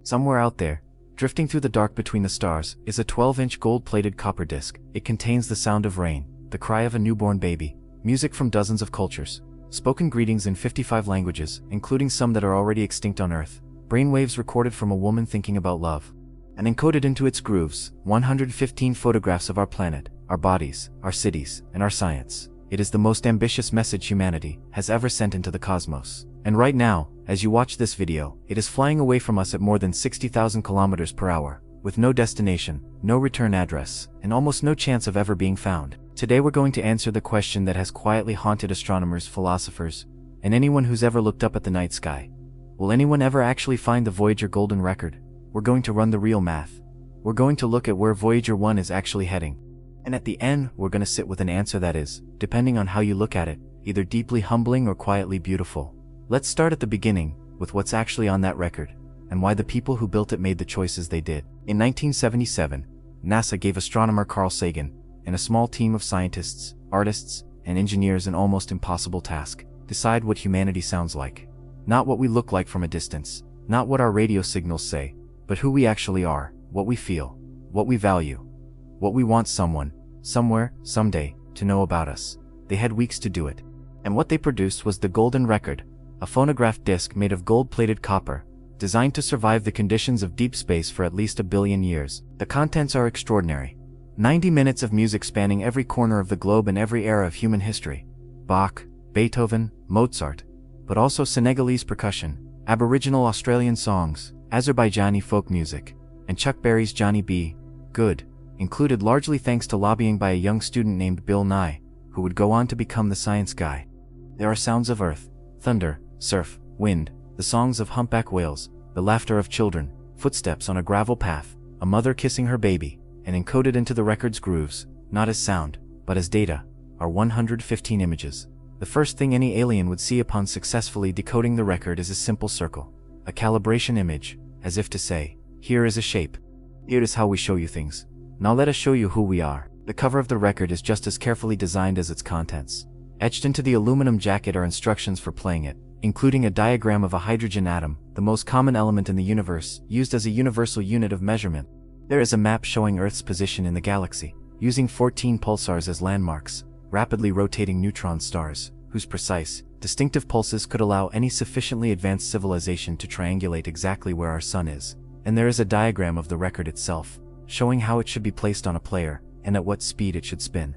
Somewhere out there, drifting through the dark between the stars, is a 12-inch gold-plated copper disc. It contains the sound of rain, the cry of a newborn baby, music from dozens of cultures, spoken greetings in 55 languages, including some that are already extinct on Earth, brainwaves recorded from a woman thinking about love, and encoded into its grooves, 115 photographs of our planet, our bodies, our cities, and our science. It is the most ambitious message humanity has ever sent into the cosmos. And right now, as you watch this video, it is flying away from us at more than 60,000 kilometers per hour, with no destination, no return address, and almost no chance of ever being found. Today we're going to answer the question that has quietly haunted astronomers, philosophers, and anyone who's ever looked up at the night sky. Will anyone ever actually find the Voyager Golden Record? We're going to run the real math. We're going to look at where Voyager 1 is actually heading. And at the end, we're going to sit with an answer that is, depending on how you look at it, either deeply humbling or quietly beautiful. Let's start at the beginning, with what's actually on that record, and why the people who built it made the choices they did. In 1977, NASA gave astronomer Carl Sagan and a small team of scientists, artists, and engineers an almost impossible task: decide what humanity sounds like. Not what we look like from a distance, not what our radio signals say, but who we actually are, what we feel, what we value, what we want someone, somewhere, someday, to know about us. They had weeks to do it. And what they produced was the Golden Record, a phonograph disc made of gold-plated copper, designed to survive the conditions of deep space for at least 1 billion years. The contents are extraordinary. 90 minutes of music spanning every corner of the globe and every era of human history. Bach, Beethoven, Mozart, but also Senegalese percussion, Aboriginal Australian songs, Azerbaijani folk music, and Chuck Berry's Johnny B. Good, included largely thanks to lobbying by a young student named Bill Nye, who would go on to become the science guy. There are sounds of earth, thunder, surf, wind, the songs of humpback whales, the laughter of children, footsteps on a gravel path, a mother kissing her baby, and encoded into the record's grooves, not as sound, but as data, are 115 images. The first thing any alien would see upon successfully decoding the record is a simple circle, a calibration image, as if to say, here is a shape. Here is how we show you things. Now let us show you who we are. The cover of the record is just as carefully designed as its contents. Etched into the aluminum jacket are instructions for playing it, including a diagram of a hydrogen atom, the most common element in the universe, used as a universal unit of measurement. There is a map showing Earth's position in the galaxy, using 14 pulsars as landmarks, rapidly rotating neutron stars, whose precise, distinctive pulses could allow any sufficiently advanced civilization to triangulate exactly where our sun is. And there is a diagram of the record itself, showing how it should be placed on a player, and at what speed it should spin.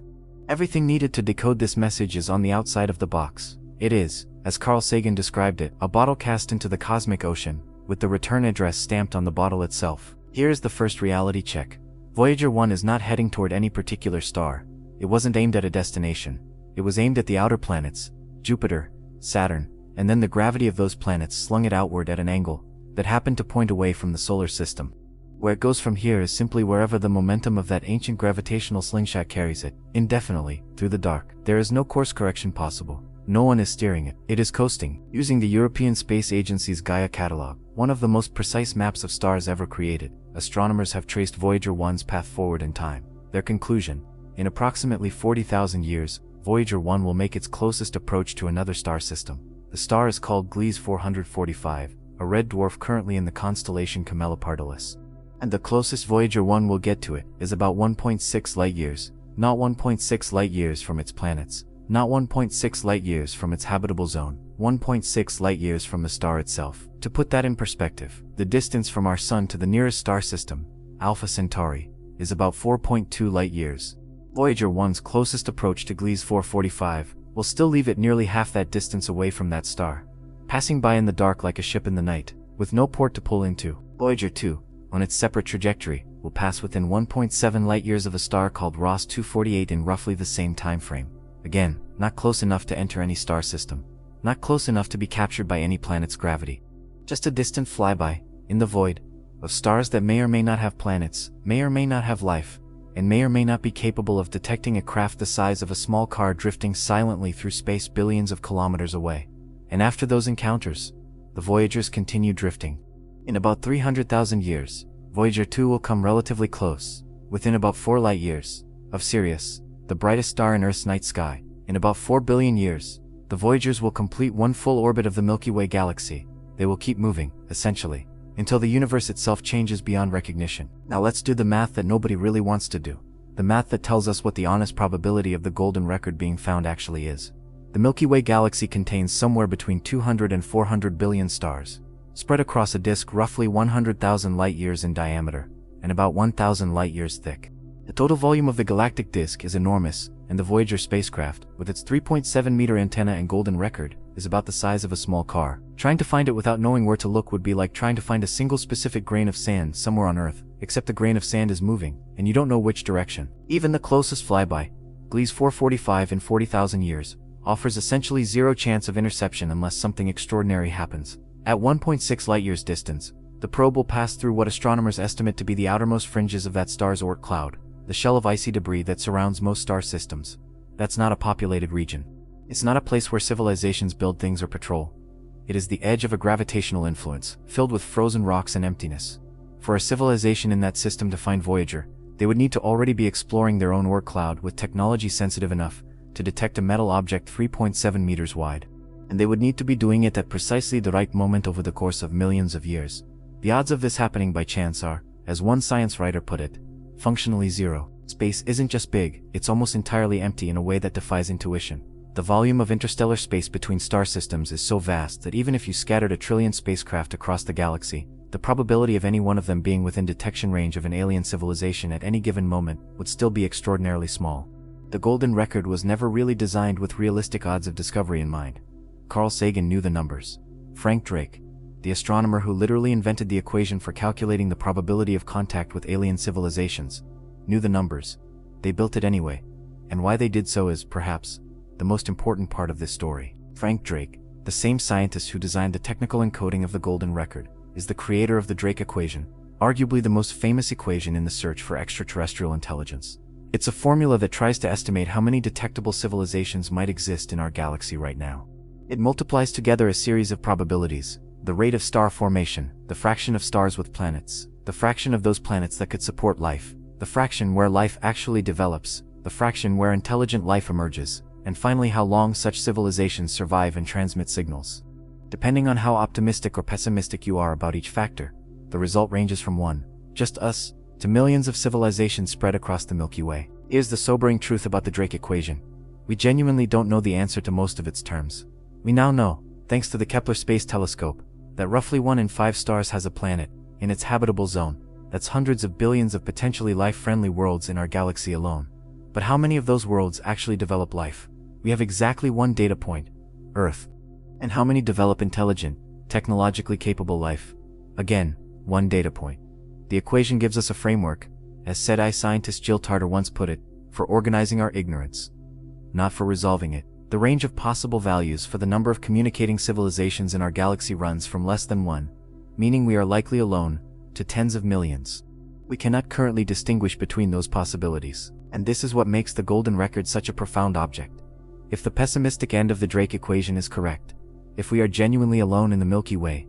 Everything needed to decode this message is on the outside of the box. It is, as Carl Sagan described it, a bottle cast into the cosmic ocean, with the return address stamped on the bottle itself. Here is the first reality check. Voyager 1 is not heading toward any particular star. It wasn't aimed at a destination. It was aimed at the outer planets, Jupiter, Saturn, and then the gravity of those planets slung it outward at an angle that happened to point away from the solar system. Where it goes from here is simply wherever the momentum of that ancient gravitational slingshot carries it, indefinitely, through the dark. There is no course correction possible. No one is steering it. It is coasting, using the European Space Agency's Gaia catalog, one of the most precise maps of stars ever created. Astronomers have traced Voyager 1's path forward in time. Their conclusion: in approximately 40,000 years, Voyager 1 will make its closest approach to another star system. The star is called Gliese 445, a red dwarf currently in the constellation Camelopardalis. And the closest Voyager 1 will get to it is about 1.6 light-years, not 1.6 light-years from its planets, not 1.6 light-years from its habitable zone, 1.6 light-years from the star itself. To put that in perspective, the distance from our Sun to the nearest star system, Alpha Centauri, is about 4.2 light-years. Voyager 1's closest approach to Gliese 445 will still leave it nearly half that distance away from that star, passing by in the dark like a ship in the night, with no port to pull into. Voyager 2, on its separate trajectory, will pass within 1.7 light-years of a star called Ross 248 in roughly the same time frame. Again, not close enough to enter any star system, not close enough to be captured by any planet's gravity. Just a distant flyby, in the void, of stars that may or may not have planets, may or may not have life, and may or may not be capable of detecting a craft the size of a small car drifting silently through space billions of kilometers away. And after those encounters, the Voyagers continue drifting. In about 300,000 years, Voyager 2 will come relatively close, within about 4 light-years, of Sirius, the brightest star in Earth's night sky. In about 4 billion years, the Voyagers will complete one full orbit of the Milky Way galaxy. They will keep moving, essentially, until the universe itself changes beyond recognition. Now let's do the math that nobody really wants to do. The math that tells us what the honest probability of the golden record being found actually is. The Milky Way galaxy contains somewhere between 200 and 400 billion stars, spread across a disk roughly 100,000 light-years in diameter, and about 1,000 light-years thick. The total volume of the galactic disk is enormous, and the Voyager spacecraft, with its 3.7-meter antenna and golden record, is about the size of a small car. Trying to find it without knowing where to look would be like trying to find a single specific grain of sand somewhere on Earth, except the grain of sand is moving, and you don't know which direction. Even the closest flyby, Gliese 445 in 40,000 years, offers essentially zero chance of interception unless something extraordinary happens. At 1.6 light-years distance, the probe will pass through what astronomers estimate to be the outermost fringes of that star's Oort cloud, the shell of icy debris that surrounds most star systems. That's not a populated region. It's not a place where civilizations build things or patrol. It is the edge of a gravitational influence, filled with frozen rocks and emptiness. For a civilization in that system to find Voyager, they would need to already be exploring their own Oort cloud with technology sensitive enough to detect a metal object 3.7 meters wide. And they would need to be doing it at precisely the right moment over the course of millions of years. The odds of this happening by chance are, as one science writer put it, functionally zero. Space isn't just big, it's almost entirely empty in a way that defies intuition. The volume of interstellar space between star systems is so vast that even if you scattered 1 trillion spacecraft across the galaxy, the probability of any one of them being within detection range of an alien civilization at any given moment would still be extraordinarily small. The golden record was never really designed with realistic odds of discovery in mind. Carl Sagan knew the numbers. Frank Drake, the astronomer who literally invented the equation for calculating the probability of contact with alien civilizations, knew the numbers. They built it anyway, and why they did so is, perhaps, the most important part of this story. Frank Drake, the same scientist who designed the technical encoding of the golden record, is the creator of the Drake equation, arguably the most famous equation in the search for extraterrestrial intelligence. It's a formula that tries to estimate how many detectable civilizations might exist in our galaxy right now. It multiplies together a series of probabilities: the rate of star formation, the fraction of stars with planets, the fraction of those planets that could support life, the fraction where life actually develops, the fraction where intelligent life emerges, and finally how long such civilizations survive and transmit signals. Depending on how optimistic or pessimistic you are about each factor, the result ranges from one, just us, to millions of civilizations spread across the Milky Way. Here's the sobering truth about the Drake equation. We genuinely don't know the answer to most of its terms. We now know, thanks to the Kepler Space Telescope, that roughly 1 in 5 stars has a planet in its habitable zone. That's hundreds of billions of potentially life-friendly worlds in our galaxy alone. But how many of those worlds actually develop life? We have exactly one data point: Earth. And how many develop intelligent, technologically capable life? Again, one data point. The equation gives us a framework, as SETI scientist Jill Tarter once put it, for organizing our ignorance, not for resolving it. The range of possible values for the number of communicating civilizations in our galaxy runs from less than 1, meaning we are likely alone, to tens of millions. We cannot currently distinguish between those possibilities, and this is what makes the golden record such a profound object. If the pessimistic end of the Drake equation is correct, if we are genuinely alone in the Milky Way,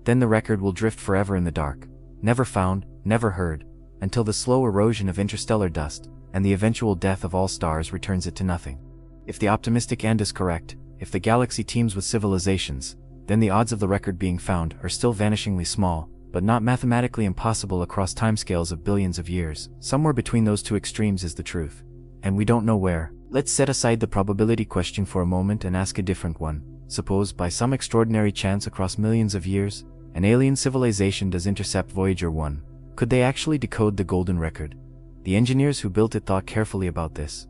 then the record will drift forever in the dark, never found, never heard, until the slow erosion of interstellar dust and the eventual death of all stars returns it to nothing. If the optimistic end is correct, if the galaxy teems with civilizations, then the odds of the record being found are still vanishingly small, but not mathematically impossible across timescales of billions of years. Somewhere between those two extremes is the truth, and we don't know where. Let's set aside the probability question for a moment and ask a different one. Suppose, by some extraordinary chance across millions of years, an alien civilization does intercept Voyager 1. Could they actually decode the golden record? The engineers who built it thought carefully about this.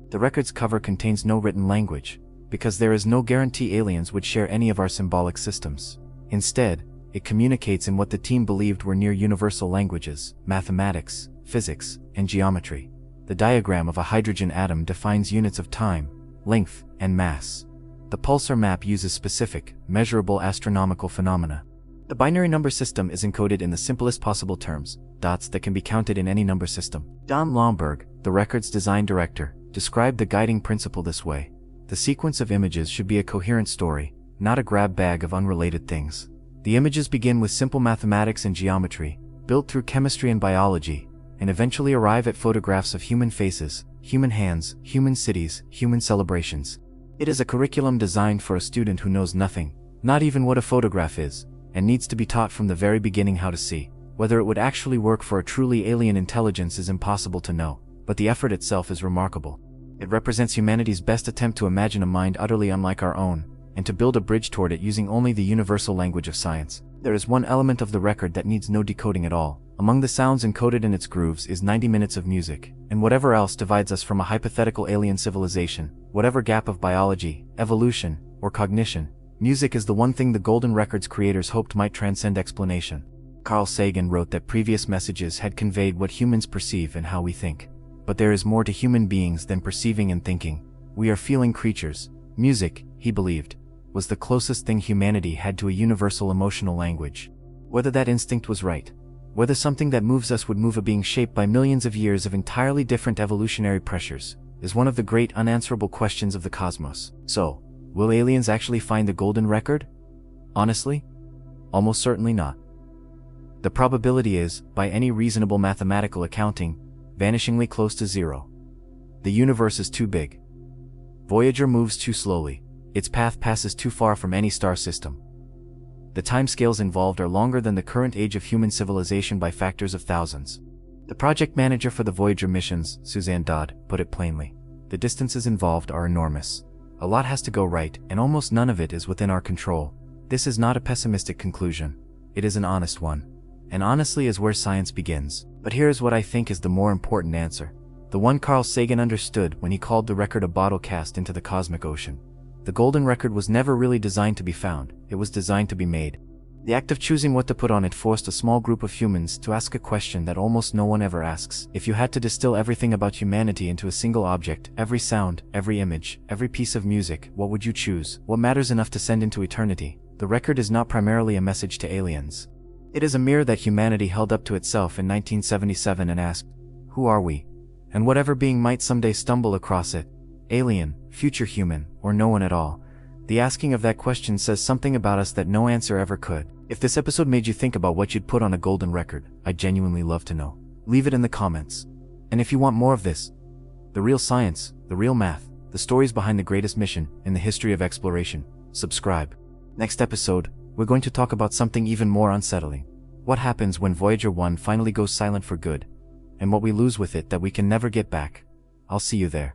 The record's cover contains no written language, because there is no guarantee aliens would share any of our symbolic systems. Instead, it communicates in what the team believed were near universal languages: mathematics, physics, and geometry. The diagram of a hydrogen atom defines units of time, length, and mass. The pulsar map uses specific, measurable astronomical phenomena. The binary number system is encoded in the simplest possible terms, dots that can be counted in any number system. Don Lomberg, the record's design director, described the guiding principle this way: the sequence of images should be a coherent story, not a grab bag of unrelated things. The images begin with simple mathematics and geometry, built through chemistry and biology, and eventually arrive at photographs of human faces, human hands, human cities, human celebrations. It is a curriculum designed for a student who knows nothing, not even what a photograph is, and needs to be taught from the very beginning how to see. Whether it would actually work for a truly alien intelligence is impossible to know, but the effort itself is remarkable. It represents humanity's best attempt to imagine a mind utterly unlike our own, and to build a bridge toward it using only the universal language of science. There is one element of the record that needs no decoding at all. Among the sounds encoded in its grooves is 90 minutes of music, and whatever else divides us from a hypothetical alien civilization, whatever gap of biology, evolution, or cognition, music is the one thing the Golden Record's creators hoped might transcend explanation. Carl Sagan wrote that previous messages had conveyed what humans perceive and how we think. But there is more to human beings than perceiving and thinking. We are feeling creatures. Music, he believed, was the closest thing humanity had to a universal emotional language. Whether that instinct was right, whether something that moves us would move a being shaped by millions of years of entirely different evolutionary pressures, is one of the great unanswerable questions of the cosmos. So, will aliens actually find the Golden Record? Honestly? Almost certainly not. The probability is, by any reasonable mathematical accounting, vanishingly close to zero. The universe is too big. Voyager moves too slowly. Its path passes too far from any star system. The timescales involved are longer than the current age of human civilization by factors of thousands. The project manager for the Voyager missions, Suzanne Dodd, put it plainly. The distances involved are enormous. A lot has to go right, and almost none of it is within our control. This is not a pessimistic conclusion. It is an honest one. And honestly is where science begins. But here is what I think is the more important answer. The one Carl Sagan understood when he called the record a bottle cast into the cosmic ocean. The Golden Record was never really designed to be found, it was designed to be made. The act of choosing what to put on it forced a small group of humans to ask a question that almost no one ever asks. If you had to distill everything about humanity into a single object, every sound, every image, every piece of music, what would you choose? What matters enough to send into eternity? The record is not primarily a message to aliens. It is a mirror that humanity held up to itself in 1977 and asked, who are we? And whatever being might someday stumble across it, alien, future human, or no one at all, the asking of that question says something about us that no answer ever could. If this episode made you think about what you'd put on a Golden Record, I'd genuinely love to know. Leave it in the comments. And if you want more of this, the real science, the real math, the stories behind the greatest mission in the history of exploration, subscribe. Next episode, we're going to talk about something even more unsettling. What happens when Voyager 1 finally goes silent for good? And what we lose with it that we can never get back. I'll see you there.